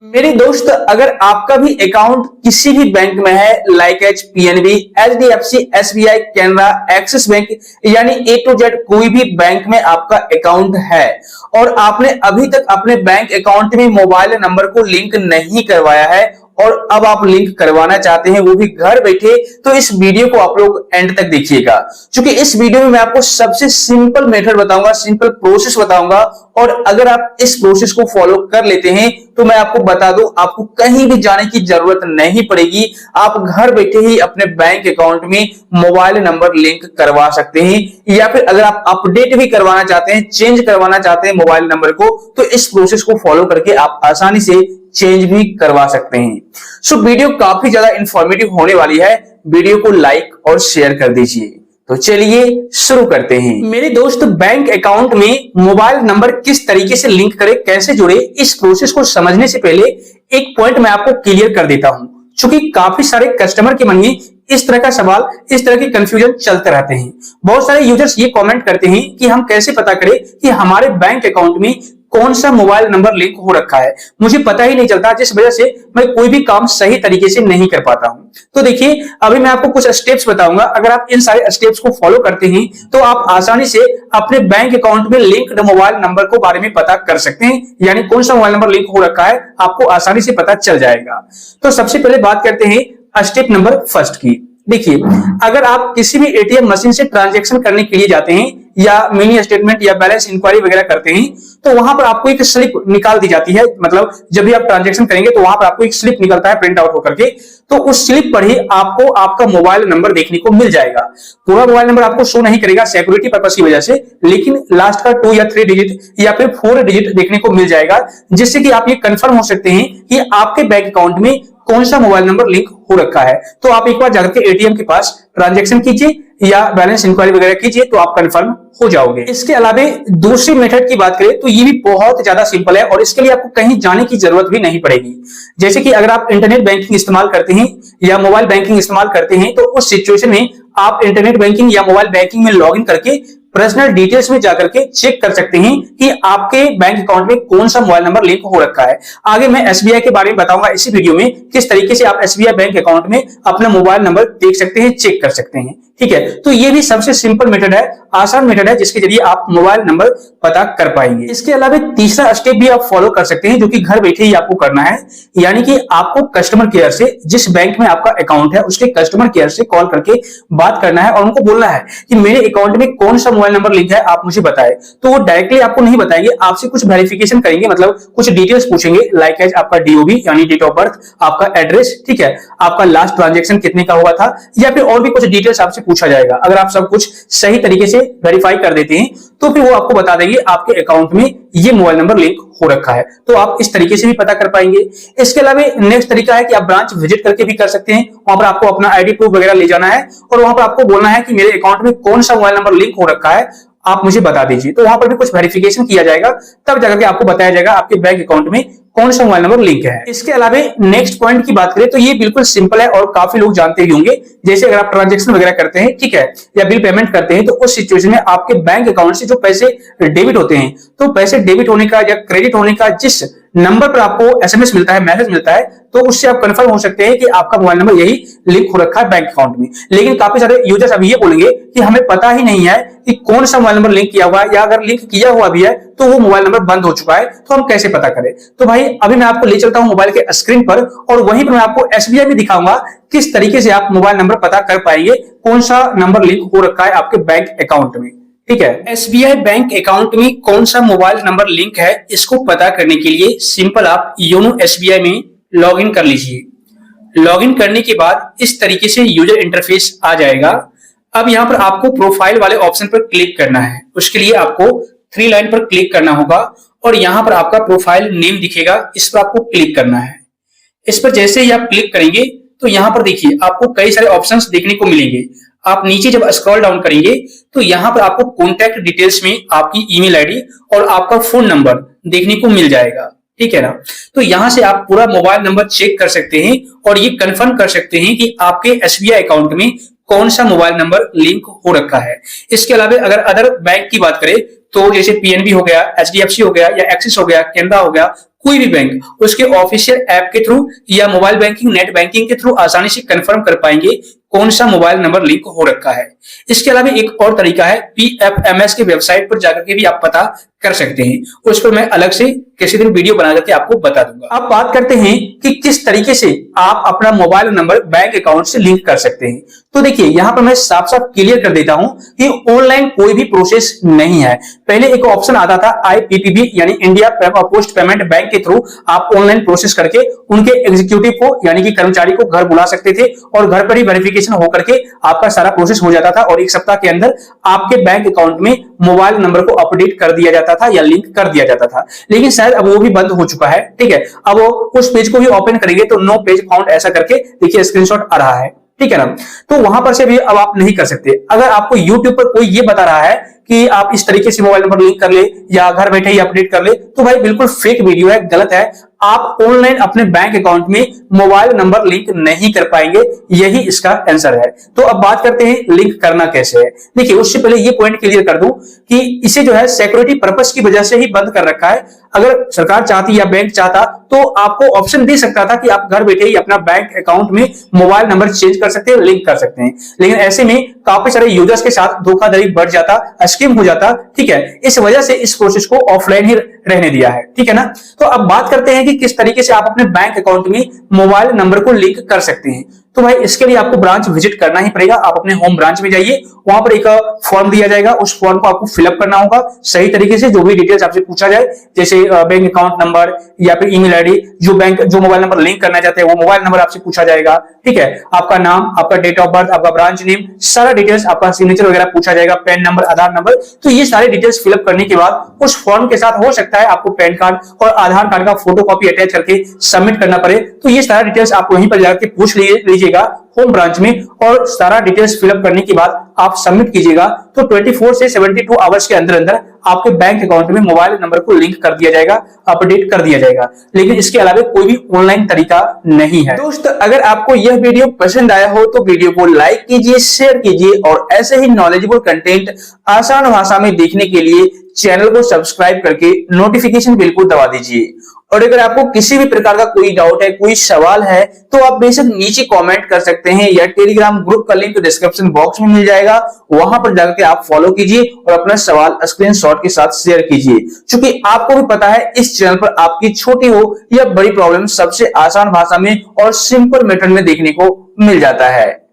मेरे दोस्त, अगर आपका भी अकाउंट किसी भी बैंक में है, like H PNB, HDFC, SBI, Canara, axis bank, यानी ए टू जेड कोई भी बैंक में आपका अकाउंट है और आपने अभी तक अपने बैंक अकाउंट में मोबाइल नंबर को लिंक नहीं करवाया है और अब आप लिंक करवाना चाहते हैं वो भी घर बैठे, तो इस वीडियो को आप लोग एंड तक देखिएगा। क्योंकि इस वीडियो में मैं आपको सबसे सिंपल मेथड बताऊंगा, सिंपल प्रोसेस बताऊंगा और अगर आप इस प्रोसेस को फॉलो कर लेते हैं तो मैं आपको बता दूं, आपको कहीं भी जाने की जरूरत नहीं पड़ेगी। आप घर बैठे ही अपने बैंक अकाउंट में मोबाइल नंबर लिंक करवा सकते हैं, या फिर अगर आप अपडेट भी करवाना चाहते हैं, चेंज करवाना चाहते हैं मोबाइल नंबर को, तो इस प्रोसेस को फॉलो करके आप आसानी से चेंज भी करवा सकते हैं। सो वीडियो काफी ज्यादा इंफॉर्मेटिव होने वाली है, वीडियो को लाइक और शेयर कर दीजिए। तो चलिए शुरू करते हैं। मेरे दोस्त, बैंक अकाउंट में मोबाइल नंबर किस तरीके से लिंक करें, कैसे जुड़े, इस प्रोसेस को समझने से पहले एक पॉइंट मैं आपको क्लियर कर देता हूं, क्योंकि काफी सारे कस्टमर के मन में इस तरह का सवाल, इस तरह की कंफ्यूजन चलते रहते हैं। बहुत सारे यूजर्स ये कमेंट करते हैं कि हम कैसे पता करें कि हमारे बैंक अकाउंट में कौन सा मोबाइल नंबर लिंक हो रखा है, मुझे पता ही नहीं चलता, जिस वजह से मैं कोई भी काम सही तरीके से नहीं कर पाता हूं। तो देखिए, अभी मैं आपको कुछ स्टेप्स बताऊंगा, अगर आप इन सारे स्टेप्स को फॉलो करते हैं तो आप आसानी से अपने बैंक अकाउंट में लिंक्ड मोबाइल नंबर को बारे में पता कर सकते हैं, यानी कौन सा मोबाइल नंबर लिंक हो रखा है आपको आसानी से पता चल जाएगा। तो सबसे पहले बात करते हैं स्टेप नंबर फर्स्ट की। देखिए, अगर आप किसी भी एटीएम मशीन से ट्रांजैक्शन करने के लिए जाते हैं या मिनी स्टेटमेंट या बैलेंस इंक्वायरी वगैरह करते हैं, तो वहां पर आपको एक स्लिप निकाल दी जाती है। मतलब जब भी आप ट्रांजैक्शन करेंगे तो वहां पर आपको एक स्लिप निकलता है प्रिंट आउट होकर के, तो उस स्लिप पर ही आपको आपका मोबाइल नंबर देखने को मिल जाएगा। पूरा मोबाइल नंबर आपको शो नहीं करेगा सिक्योरिटी पर्पस की वजह से, लेकिन लास्ट का 2 या 3 डिजिट या फिर 4 डिजिट देखने को मिल जाएगा, जिससे कि आप ये कंफर्म हो सकते हैं कि आपके बैंक अकाउंट में कौन सा मोबाइल नंबर लिंक हो रखा है। तो आप एक बार जाकर के एटीएम के पास ट्रांजैक्शन कीजिए या बैलेंस इंक्वायरी वगैरह कीजिए, तो आप कंफर्म हो जाओगे। इसके अलावा दूसरी मेथड की बात करें तो ये भी बहुत ज्यादा सिंपल है और इसके लिए आपको कहीं जाने की जरूरत भी नहीं पड़ेगी। जैसे कि अगर आप इंटरनेट बैंकिंग इस्तेमाल करते हैं या मोबाइल बैंकिंग इस्तेमाल करते हैं, तो उस सिचुएशन में आप इंटरनेट बैंकिंग या मोबाइल बैंकिंग में लॉगिन करके पर्सनल डिटेल्स में जाकर के चेक कर सकते हैं कि आपके बैंक अकाउंट में कौन सा मोबाइल नंबर लिंक हो रखा है। आगे मैं एसबीआई के बारे में बताऊंगा इसी वीडियो में, किस तरीके से आप एसबीआई बैंक अकाउंट में अपना मोबाइल नंबर देख सकते हैं, चेक कर सकते हैं। ठीक है, तो ये भी सबसे सिंपल मेथड है, आसान मेथड है, जिसके जरिए आप मोबाइल नंबर पता कर पाएंगे। इसके अलावा तीसरा स्टेप भी आप फॉलो कर सकते हैं, जो कि घर बैठे ही आपको करना है, यानी कि आपको कस्टमर केयर से, जिस बैंक में आपका अकाउंट है उसके कस्टमर केयर से कॉल करके बात करना है और उनको बोलना है कि मेरे अकाउंट में कौन सा मोबाइल नंबर लिंक है, आप मुझे बताएं। तो वो डायरेक्टली आपको नहीं बताएंगे, आपसे कुछ वेरिफिकेशन करेंगे, मतलब कुछ डिटेल्स पूछेंगे, लाइक एज आपका डीओबी यानी डेट ऑफ बर्थ, आपका एड्रेस, ठीक है, आपका लास्ट ट्रांजैक्शन कितने का हुआ था, या फिर और भी कुछ डिटेल्स आपसे पूछा जाएगा। अगर आप सब कुछ सही तरीके से वेरीफाई कर देते हैं तो फिर वो आपको बता देंगे आपके अकाउंट में ये मोबाइल नंबर लिंक हो रखा है, तो आप इस तरीके से भी पता कर पाएंगे। इसके अलावा नेक्स्ट तरीका है कि आप ब्रांच विजिट करके भी कर सकते हैं। वहां पर आपको अपना आईडी प्रूफ वगैरह ले जाना है और वहां पर आपको बोलना है कि मेरे अकाउंट में कौन सा मोबाइल नंबर लिंक हो रखा है, आप मुझे बता दीजिए। तो वहां पर भी कुछ वेरिफिकेशन किया जाएगा, तब जाकर के आपको बताया जाएगा आपके बैंक अकाउंट में कौन सा मोबाइल नंबर लिंक है। इसके अलावा नेक्स्ट पॉइंट की बात करें तो ये बिल्कुल सिंपल है और काफी लोग जानते ही होंगे। जैसे अगर आप ट्रांजैक्शन वगैरह करते हैं, ठीक है, या बिल पेमेंट करते हैं, तो उस सिचुएशन में आपके बैंक अकाउंट से जो पैसे डेबिट होते हैं, तो पैसे डेबिट होने का या क्रेडिट होने का जिस नंबर पर आपको एसएमएस मिलता है, मैसेज मिलता है, तो उससे आप कंफर्म हो सकते हैं कि आपका मोबाइल नंबर यही लिंक हो रखा है बैंक अकाउंट में। लेकिन काफी सारे यूजर्स अभी ये बोलेंगे कि हमें पता ही नहीं है कि कौन सा मोबाइल नंबर लिंक किया हुआ है, या अगर लिंक किया हुआ भी है तो वो मोबाइल नंबर बंद हो चुका है, तो हम कैसे पता करें। तो भाई अभी मैं आपको ले चलता हूं मोबाइल के स्क्रीन पर और वहीं पर मैं आपको एसबीआई में दिखाऊंगा किस तरीके से आप मोबाइल नंबर पता कर पाएंगे कौन सा नंबर लिंक हो रखा है आपके बैंक अकाउंट में। ठीक है, एसबीआई बैंक अकाउंट में कौन सा मोबाइल नंबर लिंक है, इसको पता करने के लिए सिंपल आप योनो एसबीआई में लॉग इन कर लीजिए। लॉग इन करने के बाद इस तरीके से यूजर इंटरफेस आ जाएगा। अब यहाँ पर आपको प्रोफाइल वाले ऑप्शन पर क्लिक करना है। उसके लिए आपको 3 लाइन पर क्लिक करना होगा और यहाँ पर आपका प्रोफाइल नेम दिखेगा, इस पर आपको क्लिक करना है। इस पर जैसे ही आप क्लिक करेंगे तो यहाँ पर देखिए आपको कई सारे ऑप्शंस देखने को मिलेंगे। आप नीचे जब स्क्रॉल डाउन करेंगे तो यहाँ पर आपको कॉन्टैक्ट डिटेल्स में आपकी ईमेल आईडी और आपका फोन नंबर देखने को मिल जाएगा। ठीक है ना, तो यहां से आप पूरा मोबाइल नंबर चेक कर सकते हैं और ये कंफर्म कर सकते हैं कि आपके एसबीआई अकाउंट में कौन सा मोबाइल नंबर लिंक हो रखा है। इसके अलावा अगर अदर बैंक की बात करें तो जैसे पीएनबी हो गया, एचडीएफसी हो गया या एक्सिस हो गया, कैनरा हो गया, कोई भी बैंक उसके ऑफिशियल ऐप के थ्रू या मोबाइल बैंकिंग, नेट बैंकिंग के थ्रू आसानी से कंफर्म कर पाएंगे कौन सा मोबाइल नंबर लिंक हो रखा है। इसके अलावा एक और तरीका है, पीएफएमएस की वेबसाइट पर जाकर के भी आप पता कर सकते हैं। उस पर मैं अलग से किसी दिन वीडियो बना करके आपको बता दूंगा। अब बात करते हैं कि किस तरीके से आप अपना मोबाइल नंबर बैंक अकाउंट से लिंक कर सकते हैं। तो देखिए, यहां पर मैं साफ साफ क्लियर कर देता हूं कि ऑनलाइन कोई भी प्रोसेस नहीं है। पहले एक ऑप्शन आता था आईपीपीबी यानी इंडिया पोस्ट पेमेंट बैंक के थ्रू आप ऑनलाइन प्रोसेस करके उनके एग्जीक्यूटिव को यानी कि कर्मचारी को घर बुला सकते थे और घर पर ही वेरिफिकेशन होकर के आपका सारा प्रोसेस हो जाता था और एक सप्ताह के अंदर आपके बैंक अकाउंट में मोबाइल नंबर को अपडेट कर दिया जाता था या लिंक कर दिया जाता था। लेकिन शायद अब वो भी बंद हो चुका है। ठीक है, अब वो उस पेज को भी ओपन करेंगे तो नो पेज फाउंड ऐसा करके देखिए स्क्रीनशॉट आ रहा है। ठीक है ना, तो वहां पर से भी अब आप नहीं कर सकते। अगर आपको YouTube पर कोई ये बता रहा है कि आप इस तरीके से मोबाइल नंबर लिंक कर ले या घर बैठे ही अपडेट कर ले, तो भाई बिल्कुल फेक वीडियो है, गलत है। आप ऑनलाइन अपने बैंक अकाउंट में मोबाइल नंबर लिंक नहीं कर पाएंगे, यही इसका आंसर है। तो अब बात करते हैं लिंक करना कैसे है। देखिए, उससे पहले ये पॉइंट क्लियर कर दूं कि इसे जो है सिक्योरिटी पर्पस की वजह से ही बंद कर रखा है। अगर सरकार चाहती या बैंक चाहता तो आपको ऑप्शन दे सकता था कि आप घर बैठे ही अपना बैंक अकाउंट में मोबाइल नंबर चेंज कर सकते हैं, लिंक कर सकते हैं। लेकिन ऐसे में काफी सारे यूजर्स के साथ धोखाधड़ी बढ़ जाता, स्कैम हो जाता। ठीक है, इस वजह से इस प्रोसेस को ऑफलाइन ही रहने दिया है। ठीक है ना, तो अब बात करते हैं कि किस तरीके से आप अपने बैंक अकाउंट में मोबाइल नंबर को लिंक कर सकते हैं। तो भाई इसके लिए आपको ब्रांच विजिट करना ही पड़ेगा। आप अपने होम ब्रांच में जाइए, वहां पर एक फॉर्म दिया जाएगा, उस फॉर्म को आपको फिलअप करना होगा सही तरीके से। जो भी डिटेल्स आपसे पूछा जाए, जैसे बैंक अकाउंट नंबर या फिर ईमेल आईडी, जो मोबाइल नंबर लिंक करना चाहते हैं वो मोबाइल नंबर आपसे पूछा जाएगा। ठीक है, आपका नाम, आपका डेट ऑफ बर्थ, आपका ब्रांच नेम, सारा डिटेल्स, आपका सिग्नेचर वगैरह पूछा जाएगा, पैन नंबर, आधार नंबर। तो ये सारे डिटेल्स फिलअप करने के बाद उस फॉर्म के साथ हो सकता है आपको पैन कार्ड और आधार कार्ड का फोटो कॉपी अटैच करके सबमिट करना पड़े। तो ये सारा डिटेल्स आप वहीं पर जाकर पूछ लीजिएगा होम ब्रांच में, और सारा डिटेल्स फिलअप करने के बाद आप सबमिट कीजिएगा। तो 24 से 72 आवर्स के अंदर अंदर आपके बैंक अकाउंट में मोबाइल नंबर को लिंक कर दिया जाएगा, अपडेट कर दिया जाएगा। लेकिन इसके अलावा कोई भी ऑनलाइन तरीका नहीं है। दोस्त, अगर आपको यह वीडियो पसंद आया हो तो वीडियो को लाइक कीजिए, शेयर कीजिए और ऐसे ही नॉलेजेबल कंटेंट आसान भाषा में देखने के लिए चैनल को सब्सक्राइब करके नोटिफिकेशन बिल को दबा दीजिए। और अगर आपको किसी भी प्रकार का कोई डाउट है, कोई सवाल है, तो आप बेशक नीचे कमेंट कर सकते हैं या टेलीग्राम ग्रुप का लिंक डिस्क्रिप्शन बॉक्स में मिल जाएगा, वहां पर जाकर आप फॉलो कीजिए और अपना सवाल स्क्रीनशॉट के साथ शेयर कीजिए। क्योंकि आपको भी पता है इस चैनल पर आपकी छोटी हो या बड़ी प्रॉब्लम सबसे आसान भाषा में और सिंपल मेथड में देखने को मिल जाता है।